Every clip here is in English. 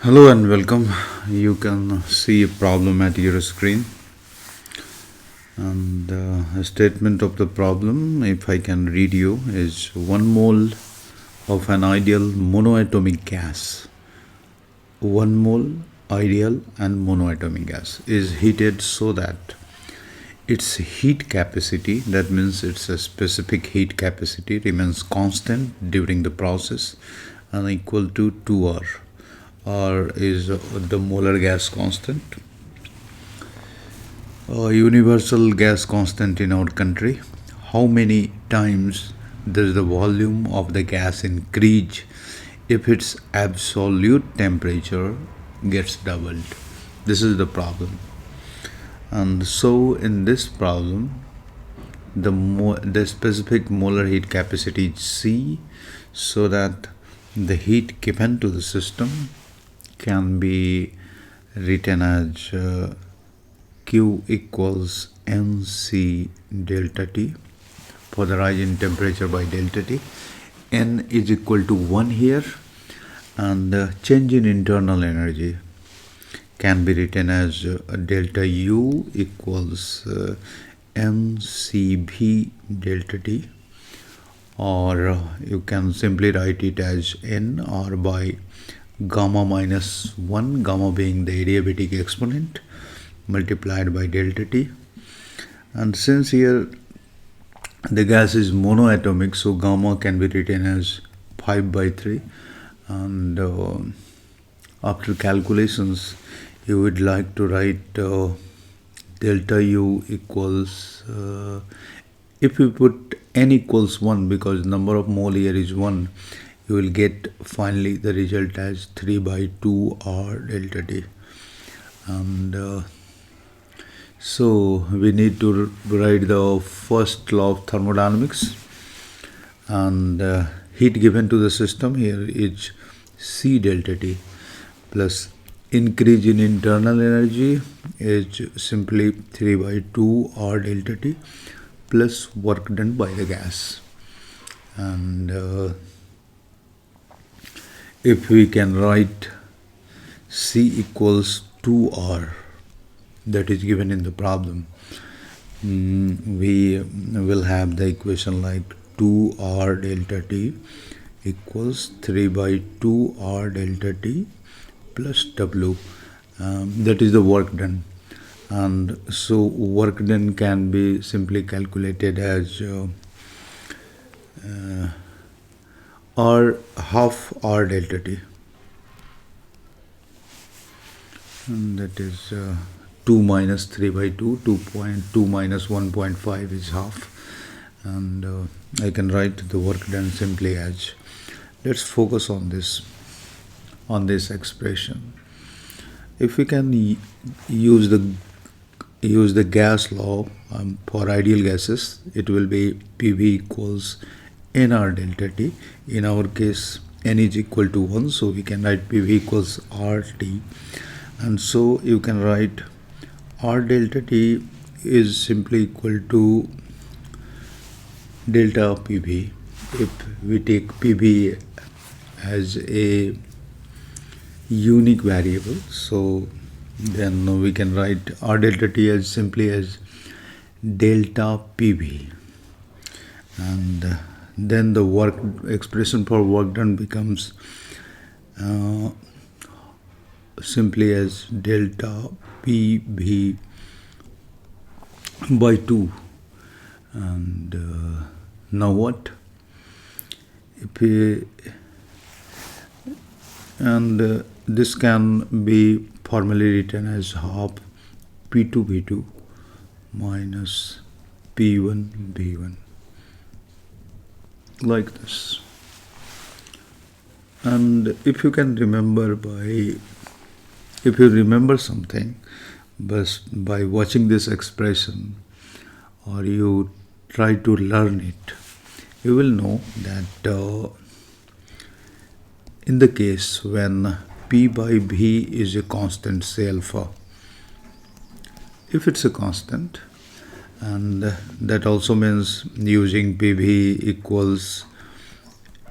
Hello and welcome. You can see a problem at your screen, and a statement of the problem, if I can read you, is 1 mole of an ideal monoatomic gas. 1 mole ideal and monoatomic gas is heated so that its heat capacity, that means its a specific heat capacity, remains constant during the process and equal to 2R. R is the molar gas constant, universal gas constant in our country. How many times does the volume of the gas increase if its absolute temperature gets doubled? This is the problem. And so in this problem, the specific molar heat capacity is C, so that the heat given to the system can be written as Q equals Nc delta T for the rise in temperature by delta T. N is equal to 1 here, and the change in internal energy can be written as delta U equals Ncv delta T, or you can simply write it as N or by gamma minus 1, gamma being the adiabatic exponent, multiplied by delta T. And since here the gas is monoatomic, so gamma can be written as 5/3, and after calculations you would like to write delta U equals, if you put N equals 1, because number of mole here is 1, you will get finally the result as 3/2 R delta T. And so we need to write the first law of thermodynamics, and heat given to the system here is C delta T, plus increase in internal energy is simply 3/2 R delta T, plus work done by the gas. And if we can write C equals 2R, that is given in the problem, we will have the equation like 2R delta T equals 3/2 R delta T plus W. That is the work done. And so work done can be simply calculated as R half R delta T, and that is 2 minus 3/2, 2.2 minus 1.5 is half, and I can write the work done simply as, let's focus on this expression. If we can use the gas law for ideal gases, it will be PV equals NR delta T. In our case, N is equal to 1, so we can write PV equals RT. And so you can write R delta T is simply equal to delta PV. If we take PV as a unique variable, so then we can write R delta T as simply as delta PV, and then the work expression for work done becomes simply as delta PV by 2. And now what? This can be formally written as half P2 V2 minus P1 V1, like this. And if you can remember if you remember something but by watching this expression, or you try to learn it, you will know that in the case when P by V is a constant, say alpha, if it's a constant, and that also means using PV equals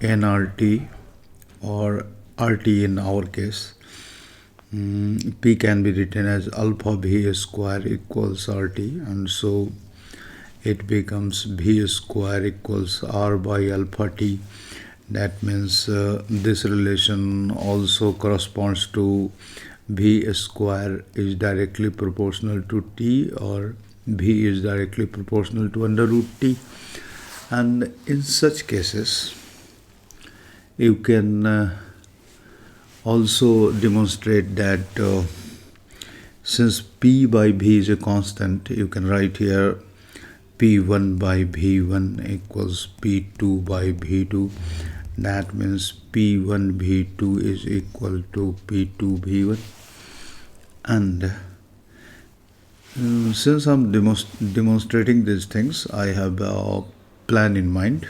nRT or RT in our case, P can be written as alpha V square equals RT, and so it becomes V square equals R by alpha T. That means this relation also corresponds to V square is directly proportional to T, or V is directly proportional to under root T. And in such cases, you can also demonstrate that since P by V is a constant, you can write here P1 by V1 equals P2 by V2. That means P1 V2 is equal to P2 V1. And since I'm demonstrating these things, I have a plan in mind.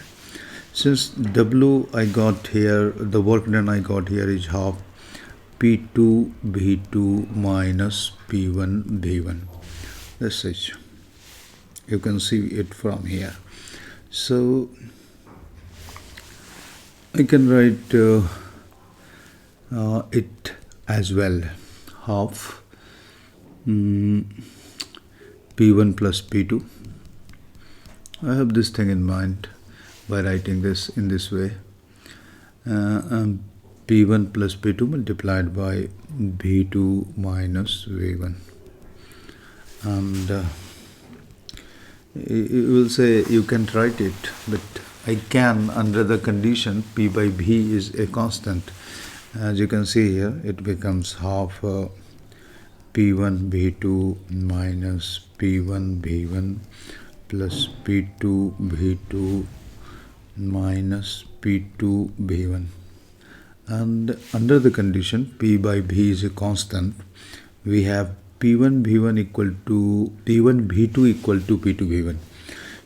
Since W I got here, the work done I got here is half P2 V2 minus P1 V1. This is, you can see it from here. So I can write it as well, half P1 plus P2. I have this thing in mind by writing this in this way. P1 plus P2 multiplied by V2 minus V1. And you will say you can write it, but I can under the condition P by V is a constant. As you can see here, it becomes half P1 V2 minus P1 V1 plus P2 V2 minus P2 V1. And under the condition P by V is a constant, we have P1 V1 equal to P1 V2 equal to P2 V1.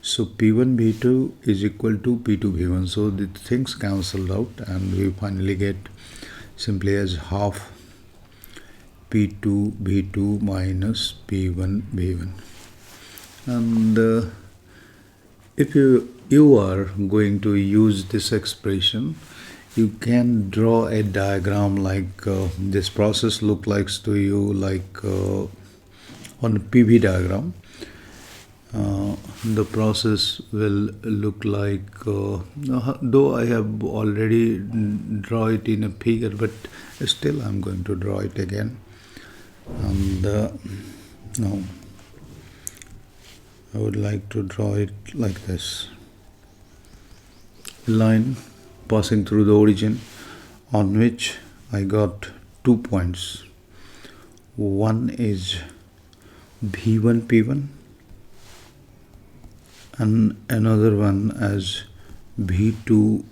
So P1 V2 is equal to P2 V1. So the things cancelled out, and we finally get simply as half P2 V2 minus P1 V1. And if you are going to use this expression, you can draw a diagram like this process look like to you, like on a PV diagram. The process will look like, though I have already draw it in a figure, but still I'm going to draw it again. And now I would like to draw it like this. A line passing through the origin on which I got 2 points. One is V1 P1 and another one as V2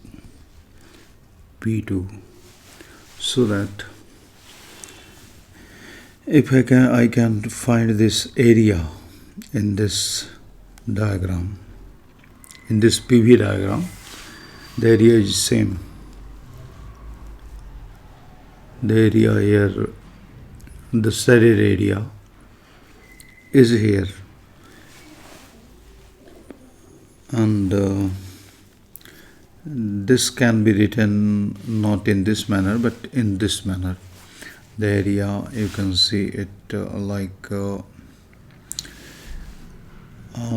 P2, so that if I can find this area in this diagram, in this PV diagram. The area is same. The area here, the studied area is here, and this can be written not in this manner but in this manner. The area, you can see it like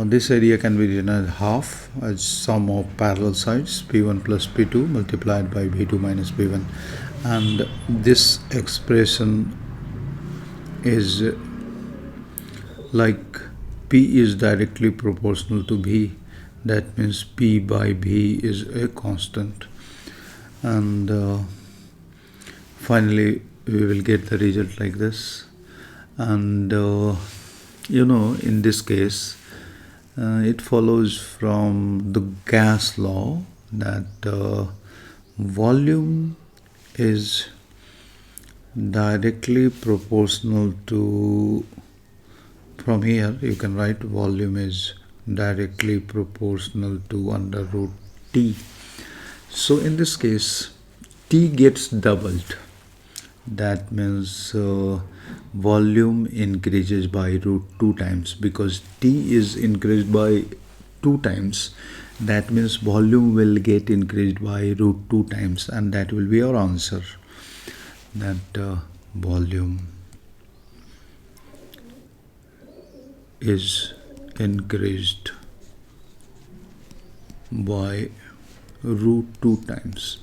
this area can be written as half as sum of parallel sides P1 plus P2 multiplied by V2 minus V1, and this expression is like P is directly proportional to V. That means P by V is a constant, and finally we will get the result like this. And in this case it follows from the gas law that volume is directly proportional to, from here you can write volume is directly proportional to under root T. So in this case T gets doubled. That means volume increases by root 2 times, because T is increased by 2 times. That means volume will get increased by root 2 times, and that will be our answer. That volume is increased by root 2 times,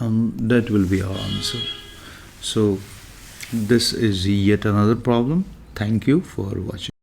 that will be our answer. So this is yet another problem. Thank you for watching.